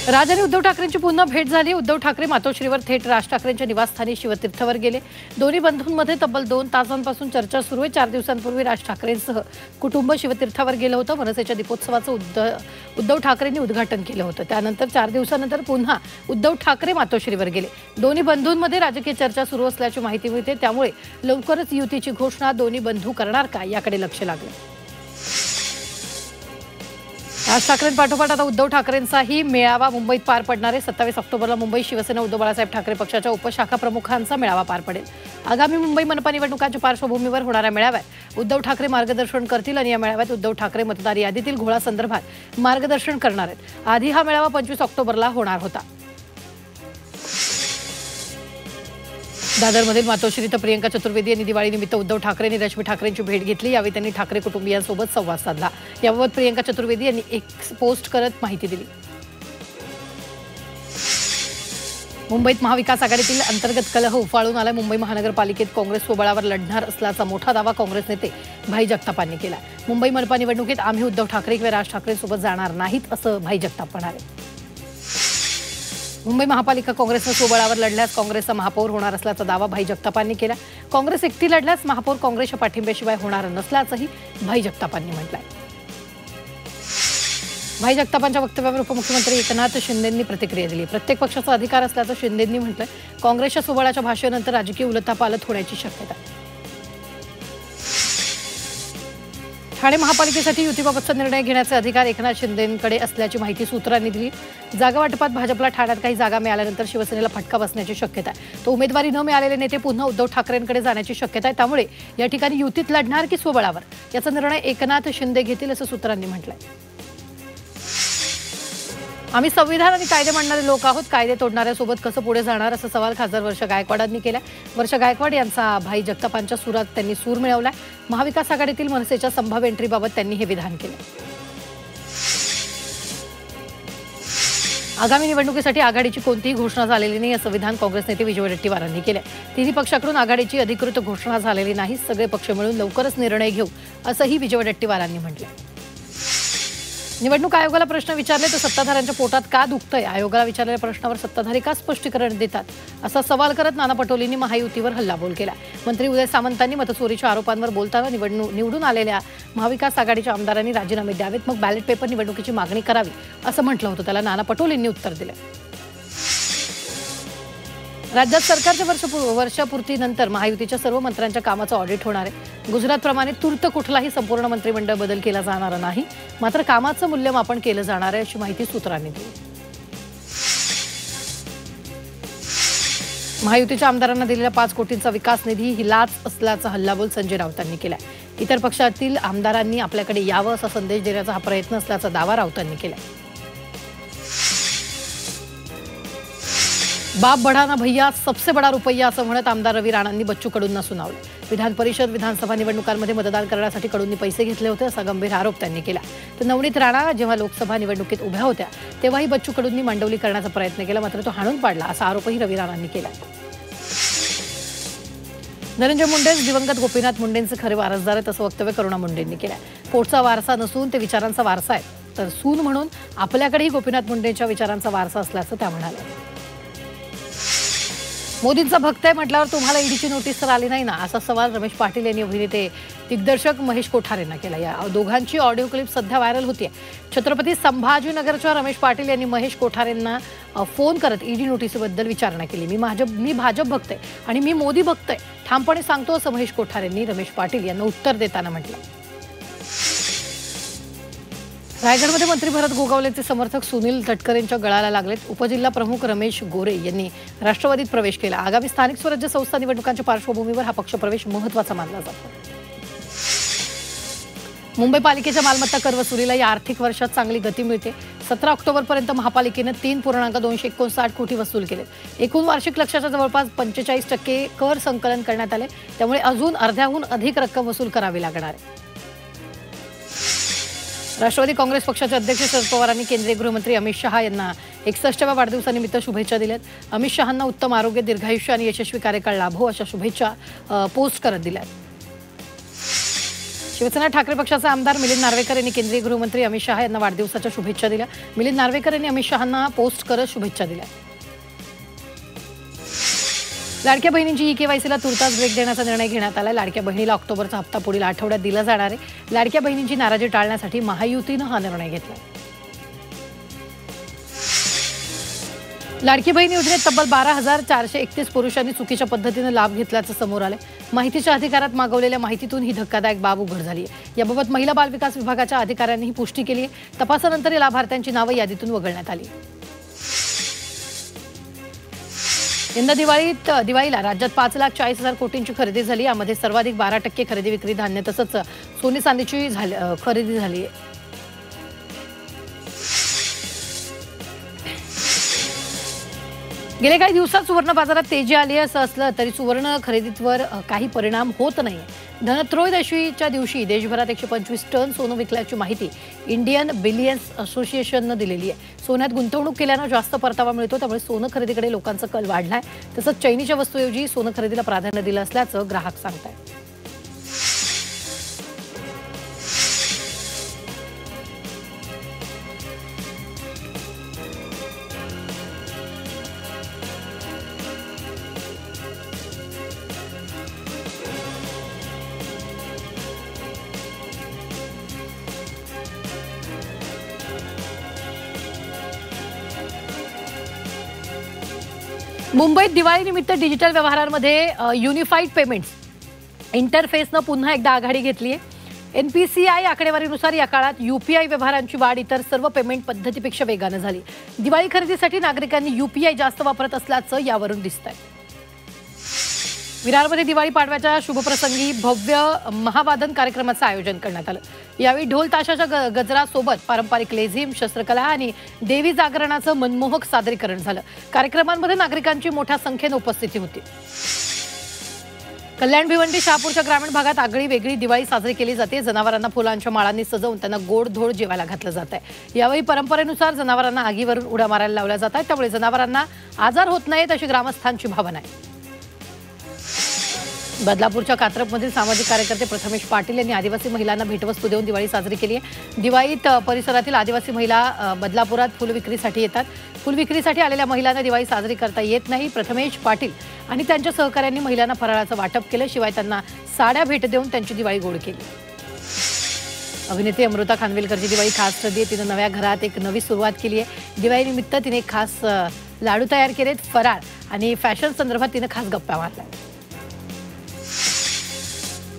राज आणि उद्धव ठाकरेंची पुन्हा भेट झाली। उद्धव ठाकरे मातोश्रीवर थेट राज ठाकरेंच्या निवासस्थानी शिवतीर्थवर गेले। दोन्ही बंधूंमध्ये तब्बल 2 तासांपासून चर्चा सुरू आहे। 4 दिवसांपूर्वी राज ठाकरेंसह कुटुंब शिवतीर्थवर गेलं होतं। मनसेच्या दीपोत्सवाचं उद्धव ठाकरेंनी उद्घाटन केलं होतं। त्यानंतर 4 दिवसांनंतर पुन्हा उद्धव ठाकरे मातोश्रीवर गेले। दोन्ही बंधूंमध्ये राजकीय चर्चा सुरू असल्याची माहिती मिळते। त्यामुळे लवकरच युतीची घोषणा दोन्ही बंधू करणार का याकडे लक्ष लागले। राज ठाकरेंपाठोपाठ आता उद्धव ठाकरेंचाही मेळावा मुंबईत पार पडणार आहे। 27 ऑक्टोबरला मुंबई शिवसेना उद्धव बाळासाहेब ठाकरे पक्षाच्या उपशाखा प्रमुखांचा मेळावा पार पडेल। आगामी मुंबई मनपा निवडणुकांच्या पार्श्वभूमीवर होणाऱ्या मेळाव्यात उद्धव ठाकरे मार्गदर्शन करतील आणि या मेळाव्यात उद्धव ठाकरे मतदार यादीतील घोळासंदर्भात मार्गदर्शन करणार आहेत। आधी हा मेळावा 25 ऑक्टोबरला होणार होता। दादरमधील मातोश्री इथं प्रियंका चतुर्वेदी यांनी दिवाळीनिमित्त उद्धव ठाकरे आणि रश्मी ठाकरेंची भेट घेतली। यावेळी त्यांनी ठाकरे कुटुंबियांसोबत संवाद साधला। याबाबत प्रियंका चतुर्वेदी यांनी एक पोस्ट करत माहिती दिली। मुंबईत महाविकास आघाडीतील अंतर्गत कलह उफाळून आला। मुंबई महानगरपालिकेत काँग्रेस स्वबळावर लढणार असल्याचा मोठा दावा काँग्रेस नेते भाई जगताप यांनी केला। मुंबई मनपा निवडणुकीत आम्ही उद्धव ठाकरे किंवा राज ठाकरेंसोबत जाणार नाहीत असं भाई जगताप म्हणाले। मुंबई महापालिका काँग्रेसनं स्वबळावर लढल्यास काँग्रेसचा महापौर होणार असल्याचा दावा भाई जगताप यांनी केला। काँग्रेस एकटी लढल्यास महापौर काँग्रेसच्या पाठिंब्याशिवाय होणार नसल्याचंही भाई जगताप यांनी म्हटलंय। भाई जगतापांच्या वक्तव्यावर उपमुख्यमंत्री एकनाथ शिंदेंनी प्रतिक्रिया दिली। प्रत्येक पक्षाचा अधिकार असल्याचं शिंदेंनी म्हटलंय। काँग्रेसच्या स्वबळाच्या भाषेनंतर राजकीय उलथापालथ होण्याची शक्यता आहे। ठाणे महापालिकेसाठी युतीबाबतचा निर्णय घेण्याचे अधिकार एकनाथ शिंदेंकडे असल्याची माहिती सूत्रांनी दिली। जागा वाटपात भाजपला ठाण्यात काही जागा मिळाल्यानंतर शिवसेनेला फटका बसण्याची शक्यता आहे। तो उमेदवारी न मिळालेले नेते पुन्हा उद्धव ठाकरेंकडे जाण्याची शक्यता आहे। त्यामुळे या ठिकाणी युतीत लढणार की स्वबळावर याचा निर्णय एकनाथ शिंदे घेतील असं सूत्रांनी म्हटलंय। आम्ही संविधान आणि कायदे मांडणारे लोक आहोत। कायदे तोडणाऱ्यासोबत कसं पुढे जाणार असा सवाल खासदार वर्षा गायकवाडांनी केला। वर्षा गायकवाड यांचा भाई जगतापांच्या सुरात त्यांनी सूर मिळवलाय। महाविकास आघाडीतील मनसेच्या संभाव्य एंट्रीबाबत त्यांनी हे विधान केलं। आगामी निवडणुकीसाठी आघाडीची कोणतीही घोषणा झालेली नाही असं विधान काँग्रेस नेते विजय वडेट्टीवार यांनी केलं। तिन्ही पक्षाकडून आघाडीची अधिकृत घोषणा झालेली नाही। सगळे पक्ष मिळून लवकरच निर्णय घेऊ असंही विजय वडेट्टीवार यांनी म्हटलं। निवडणूक आयोगाला प्रश्न विचारले तर सत्ताधाऱ्यांच्या पोटात का दुखतंय? आयोगाला विचारलेल्या प्रश्नावर सत्ताधारी का स्पष्टीकरण देतात असा सवाल करत नाना पटोलेंनी महायुतीवर हल्लाबोल केला। मंत्री उदय सामंतांनी मतचोरीच्या आरोपांवर बोलताना निवडून आलेल्या महाविकास आघाडीच्या आमदारांनी राजीनामे द्यावेत, मग बॅलेट पेपर निवडणुकीची मागणी करावी असं म्हटलं होतं। त्याला नाना पटोलेंनी उत्तर दिलं। राज्यात सरकारच्या वर्षपूर्तीनंतर महायुतीच्या सर्व मंत्र्यांच्या कामाचं ऑडिट होणार आहे। गुजरातप्रमाणे तूर्त कुठलाही संपूर्ण मंत्रिमंडळ बदल केला जाणार नाही, मात्र कामाचं मूल्यमापन केलं जाणार आहे अशी माहिती सूत्रांनी दिली। महायुतीच्या आमदारांना दिलेला 5 कोटींचा विकास निधी ही लाच असल्याचा हल्लाबोल संजय राऊतांनी केला। इतर पक्षातील आमदारांनी आपल्याकडे यावं असा संदेश देण्याचा हा प्रयत्न असल्याचा दावा राऊतांनी केला। बाप बढ़ाना भैया सबसे बड़ा रुपया असं म्हणत आमदार रवी राणांनी बच्चू कडूंना सुनावले। विधान परिषद विधानसभा निवडणुकांमध्ये मतदान करण्यासाठी कडूंनी पैसे घेतले होते असा गंभीर आरोप त्यांनी केला। तर नवनीत राणा जेव्हा लोकसभा निवडणुकीत उभ्या होत्या तेव्हाही बच्चू कडूंनी मांडवली करण्याचा प्रयत्न केला, मात्र तो हाणून पाडला असा आरोपही रवी राणांनी केला। धनंजय मुंडे दिवंगत गोपीनाथ मुंडेंचे खरे वारसदार आहेत असं वक्तव्य करुणा मुंडेंनी केलं। पोटचा वारसा नसून ते विचारांचा वारसा आहे, तर सून म्हणून आपल्याकडेही गोपीनाथ मुंडेंच्या विचारांचा वारसा असल्याचं त्या म्हणाल्या। मोदींचा भक्त आहे म्हटल्यावर तुम्हाला ईडीची नोटीस तर आली नाही ना असा सवाल रमेश पाटील यांनी अभिनेते दिग्दर्शक महेश कोठारेंना केला। या दोघांची ऑडिओ क्लिप सध्या व्हायरल होतीये। छत्रपती संभाजीनगरच्या रमेश पाटील यांनी महेश कोठारेंना फोन करत ईडी नोटीसबद्दल विचारणा केली। मी भाजप भक्त आहे आणि मी मोदी भक्त आहे ठामपणे सांगतो असं महेश कोठारेंनी रमेश पाटील यांना उत्तर देताना म्हटलं। रायगडमध्ये मंत्री भरत गोगावलेचे समर्थक सुनील तटकरेंच्या गळाला लागलेत। उपजिल्हा प्रमुख रमेश गोरे यांनी राष्ट्रवादीत प्रवेश केला। आगामी स्थानिक स्वराज्य संस्था निवडणुकांच्या पार्श्वभूमीवर हा पक्षप्रवेश महत्त्वाचा मानला जातो। मुंबई पालिकेच्या मालमत्ता कर वसुलीला या आर्थिक वर्षात चांगली गती मिळते। 17 ऑक्टोबरपर्यंत महापालिकेने 3.259 कोटी वसूल केले। एकूण वार्षिक लक्ष्याच्या जवळपास 45% कर संकलन करण्यात आले, त्यामुळे अजून अर्ध्याहून अधिक रक्कम वसूल करावी लागणार आहे। राष्ट्रवादी काँग्रेस पक्षाचे अध्यक्ष शरद पवारांनी केंद्रीय गृहमंत्री अमित शहा यांना 61व्या वाढदिवसानिमित्त शुभेच्छा दिल्यात। अमित शहांना उत्तम आरोग्य, दीर्घायुष्य आणि यशस्वी कार्यकाळ लाभो अशा शुभेच्छा पोस्ट करत दिल्यात। शिवसेना ठाकरे पक्षाचे आमदार मिलिंद नार्वेकर यांनी केंद्रीय गृहमंत्री अमित शहा यांना वाढदिवसाच्या शुभेच्छा दिल्या। मिलिंद नार्वेकर यांनी अमित शहांना पोस्ट करत शुभेच्छा दिल्या। लाडक्या बहिणींची ई-केवायसीला तुर्तास ब्रेक देण्याचा निर्णय घेण्यात आला। लाडक्या बहिणीला ऑक्टोबरचा हप्ता पुढील आठवड्यात दिला जाणार आहे। लाडक्या बहिणींची नाराजी टाळण्यासाठी महायुतीनं हा निर्णय घेतला। लाडकी बहीण योजनेत तब्बल 12,431 पुरुषांनी चुकीच्या पद्धतीने लाभ घेतल्याचं समोर आलं। माहितीच्या अधिकारात मागवलेल्या माहितीतून ही धक्कादायक बाब उघड झाली आहे। याबाबत महिला बाल विकास विभागाच्या अधिकाऱ्यांनी ही पुष्टी केली आहे। तपासानंतर या लाभार्थ्यांची नावं यादीतून वगळण्यात आली। यंदा दिवाळीला राज्यात 5,40,000 कोटींची खरेदी झाली। यामध्ये सर्वाधिक 12% खरेदी विक्री धान्य तसंच सोने चांदीची खरेदी झाली आहे। गेल्या काही दिवसात सुवर्ण बाजारात तेजी आली असं असलं तरी सुवर्ण खरेदीवर काही परिणाम होत नाही। धनत्रयोदशीच्या दिवशी देशभरात 125 टन सोनं विकल्याची माहिती इंडियन बिलियन्स असोसिएशननं दिलेली आहे। सोन्यात गुंतवणूक केल्यानं जास्त परतावा मिळतो, त्यामुळे सोनं खरेदीकडे लोकांचा कल वाढलाय। तसंच चैनीच्या वस्तूऐवजी सोनं खरेदीला प्राधान्य दिलं असल्याचं ग्राहक सांगतायत। मुंबईत दिवाळीनिमित्त डिजिटल व्यवहारांमध्ये युनिफाईड पेमेंट्स इंटरफेसनं पुन्हा एकदा आघाडी घेतली आहे। NPCI आकडेवारीनुसार या काळात UPI व्यवहारांची वाढ इतर सर्व पेमेंट पद्धतीपेक्षा वेगानं झाली। दिवाळी खरेदीसाठी नागरिकांनी UPI जास्त वापरत असल्याचं यावरून दिसतंय। विरारमध्ये दिवाळी पाडव्याच्या शुभप्रसंगी भव्य महावादन कार्यक्रमाचं आयोजन करण्यात आलं। यावेळी ढोल ताशाच्या गजरासोबत पारंपरिक लेझिम, शस्त्रकला आणि देवी जागरणाचं मनमोहक सादरीकरण झालं। कार्यक्रमांमध्ये नागरिकांची मोठ्या संख्येने उपस्थिती होती। कल्याण भिवंडी शहापूरच्या ग्रामीण भागात आगळी वेगळी दिवाळी साजरी केली जाते। जनावरांना फुलांच्या माळांनी सजवून त्यांना गोड-धोड जेवायला घातलं जात आहे। यावेळी परंपरेनुसार जनावरांना आगीवरून उड्या मारायला लावल्या जात आहेत, त्यामुळे जनावरांना आजार होत नाहीत अशी ग्रामस्थांची भावना आहे। बदलापूरच्या कात्रपमधील सामाजिक कार्यकर्ते प्रथमेश पाटील यांनी आदिवासी महिलांना भेटवस्तू देऊन दिवाळी साजरी केली आहे। दिवाळीत परिसरातील आदिवासी महिला बदलापुरात फुलविक्रीसाठी येतात। फुलविक्रीसाठी आलेल्या महिलांना दिवाळी साजरी करता येत नाही। प्रथमेश पाटील आणि त्यांच्या सहकाऱ्यांनी महिलांना फराळाचं वाटप केलं, शिवाय त्यांना साड्या भेट देऊन त्यांची दिवाळी गोड केली। अभिनेत्री अमृता खानविलकरची दिवाळी खास ठरली आहे। तिनं नव्या घरात एक नवी सुरुवात केली आहे। दिवाळीनिमित्त तिने खास लाडू तयार केलेत। फराळ आणि फॅशन संदर्भात तिनं खास गप्पा मारल्या।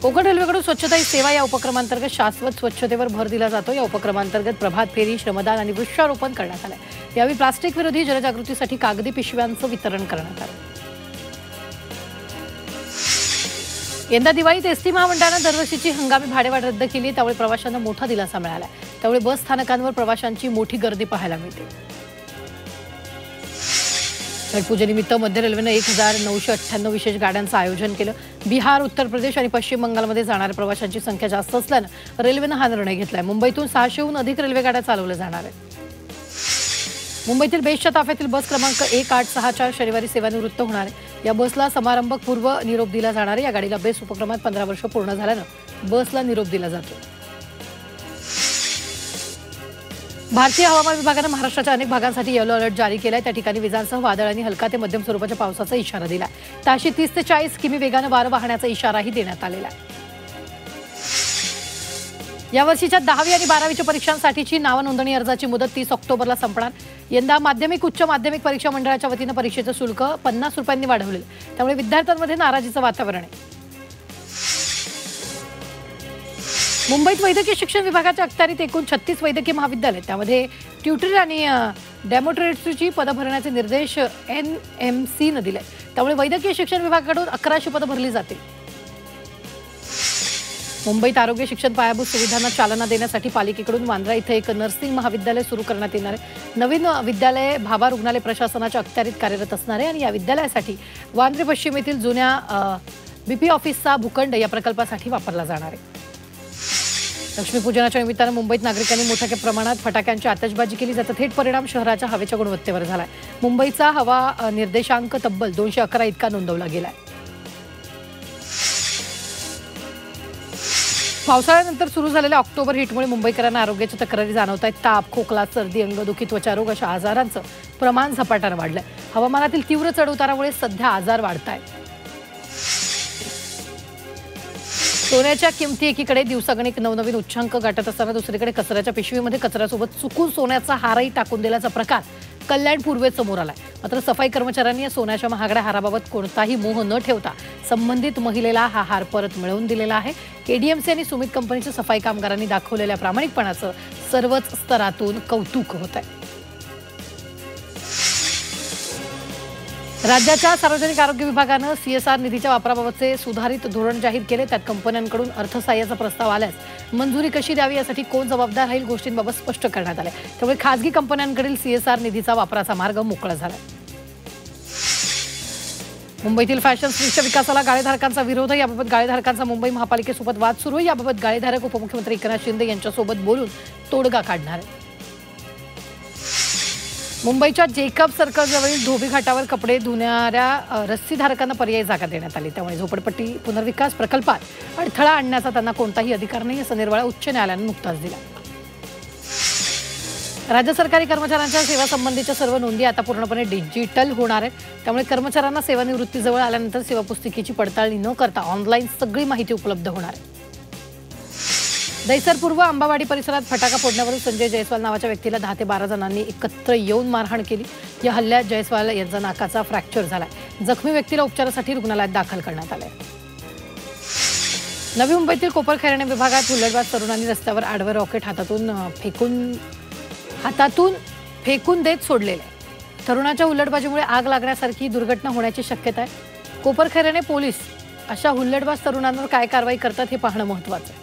कोकण रेल्वेकडून स्वच्छता ही सेवा या उपक्रमांतर्गत शाश्वत स्वच्छतेवर भर दिला जातो। या उपक्रमांतर्गत प्रभात फेरी, श्रमदान आणि वृक्षारोपण करण्यात आलं। यावेळी प्लास्टिक विरोधी जनजागृतीसाठी कागदी पिशव्यांचं वितरण करण्यात आलं। यंदा दिवाळीत एसटी महामंडळानं दरवर्षीची हंगामी भाडेवाढ रद्द केली, त्यामुळे प्रवाशांना मोठा दिलासा मिळाला। त्यामुळे बस स्थानकांवर प्रवाशांची मोठी गर्दी पाहायला मिळते। छठपूजेनिमित्त मध्य रेल्वेनं 1,998 विशेष गाड्यांचं आयोजन केलं। बिहार, उत्तर प्रदेश आणि पश्चिम बंगालमध्ये जाणाऱ्या प्रवाशांची संख्या जास्त असल्यानं रेल्वेनं हा निर्णय घेतलाय। मुंबईतून 600हून अधिक रेल्वे गाड्या चालवल्या जाणार आहेत। मुंबईतील बेस्टच्या ताफ्यातील बस क्रमांक 186 शनिवारी सेवानिवृत्त होणार आहे। या बसला समारंभपूर्व निरोप दिला जाणार आहे। या गाडीला बेस्ट उपक्रमात 15 वर्ष पूर्ण झाल्यानं बसला निरोप दिला जातो। भारतीय हवामान विभागानं महाराष्ट्राच्या अनेक भागांसाठी येलो अलर्ट जारी केलाय। त्या ठिकाणी विजांसह वादळ आणि हलका ते मध्यम स्वरूपाच्या पावसाचा इशारा दिलाय। ताशी 30 ते 40 किमी वेगानं वारं वाहण्याचा इशाराही देण्यात आलेला आहे। यावर्षीच्या 10वी आणि 12वीच्या परीक्षांसाठीची नाव नोंदणी अर्जाची मुदत 30 ऑक्टोबरला संपणार। यंदा माध्यमिक उच्च माध्यमिक परीक्षा मंडळाच्या वतीनं परीक्षेचं शुल्क 50 रुपयांनी वाढवलं, त्यामुळे विद्यार्थ्यांमध्ये नाराजीचं वातावरण आहे। मुंबईत वैद्यकीय शिक्षण विभागाच्या अखत्यारीत एकूण 36 वैद्यकीय महाविद्यालय, त्यामध्ये ट्युटर आणि डेमोट्रेट्सची पदं भरण्याचे निर्देश NMCनं दिले। त्यामुळे वैद्यकीय शिक्षण विभागाकडून 1100 पदं भरली जातील। मुंबईत आरोग्य शिक्षण पायाभूत सुविधांना चालना देण्यासाठी पालिकेकडून वांद्रा इथं एक नर्सिंग महाविद्यालय सुरू करण्यात येणार आहे। नवीन विद्यालय भाभा रुग्णालय प्रशासनाच्या अखत्यारीत कार्यरत असणार आहे आणि या विद्यालयासाठी वांद्रे पश्चिम येथील जुन्या BP ऑफिसचा भूखंड या प्रकल्पासाठी वापरला जाणार आहे। लक्ष्मीपूजनाच्या निमित्तानं मुंबईत नागरिकांनी मोठ्या प्रमाणात फटाक्यांची आतषबाजी केली, ज्याचा थेट परिणाम शहराच्या हवेच्या गुणवत्तेवर झालाय। मुंबईचा हवा निर्देशांक तब्बल 211 इतका नोंदवला गेलाय। पावसाळ्यानंतर सुरू झालेल्या ऑक्टोबर हिटमुळे मुंबईकरांना आरोग्याच्या तक्रारी जाणवत आहेत. ताप, खोकला, सर्दी, अंगदुखी, त्वचारोग अशा आजारांचं प्रमाण झपाट्यानं वाढलंय. हवामानातील तीव्र चढउतारामुळे सध्या आजार वाढत आहेत. सोन्याच्या किमती एकीकडे दिवसागणिक नवनवीन उच्चांक गाठत असताना दुसरीकडे कचऱ्याच्या पिशवीमध्ये कचऱ्यासोबत चुकून सोन्याचा हारही टाकून दिल्याचा प्रकार कल्याण पूर्वेत समोर आलाय. मात्र सफाई कर्मचाऱ्यांनी या सोन्याच्या महागड्या हाराबाबत कोणताही मोह न ठेवता संबंधित महिलेला हा हार परत मिळवून दिलेला आहे. केडीएमसी आणि सुमित कंपनीच्या सफाई कामगारांनी दाखवलेल्या प्रामाणिकपणाचं सर्वच स्तरातून कौतुक होत आहे. राज्याच्या सार्वजनिक आरोग्य विभागानं सीएसआर निधीच्या वापराबाबतचे सुधारित धोरण जाहीर केले. त्यात कंपन्यांकडून अर्थसहाय्याचा प्रस्ताव आल्यास मंजुरी कशी द्यावी यासाठी कोण जबाबदार राहील गोष्टींबाबत स्पष्ट करण्यात आले. त्यामुळे खासगी कंपन्यांकडील सीएसआर निधीचा वापराचा मार्ग मोकळा झाला. मुंबईतील फॅशन स्ट्रीटच्या विकासाला गाळेधारकांचा विरोध आहे. याबाबत गाळेधारकांचा मुंबई महापालिकेसोबत वाद सुरू आहे. याबाबत गाळेधारक उपमुख्यमंत्री एकनाथ शिंदे यांच्यासोबत बोलून तोडगा काढणार आहे. मुंबईच्या जेकब सर्कलजवळील धोबी घाटावर कपडे धुणाऱ्या रस्सीधारकांना पर्यायी जागा देण्यात आली. त्यामुळे झोपडपट्टी पुनर्विकास प्रकल्पात अडथळा आणण्याचा त्यांना कोणताही अधिकार नाही, असा निर्वाळा उच्च न्यायालयाने नुकताच दिला. राज्य सरकारी कर्मचाऱ्यांच्या सेवासंबंधीच्या सर्व नोंदी आता पूर्णपणे डिजिटल होणार आहेत. त्यामुळे कर्मचाऱ्यांना सेवानिवृत्तीजवळ आल्यानंतर सेवा पुस्तिकेची पडताळणी न करता ऑनलाईन सगळी माहिती उपलब्ध होणार आहे. दहिसर पूर्व अंबावाडी परिसरात फटाका फोडण्यावरून संजय जयस्वाल नावाच्या व्यक्तीला 10 ते 12 जणांनी एकत्र येऊन मारहाण केली. या हल्ल्यात जयस्वाल यांचा नाकाचा फ्रॅक्चर झालाय. जखमी व्यक्तीला उपचारासाठी रुग्णालयात दाखल करण्यात आले. नवी मुंबईतील कोपरखैरणे विभागात हुल्लडबाज तरुणांनी रस्त्यावर आडवं रॉकेट हातातून फेकून देत सोडलेले. तरुणाच्या हुल्लडबाजीमुळे आग लागण्यासारखी दुर्घटना होण्याची शक्यता आहे. कोपरखैरणे पोलीस अशा हुल्लडबाज तरुणांवर काय कारवाई करतात हे पाहणं महत्त्वाचं आहे.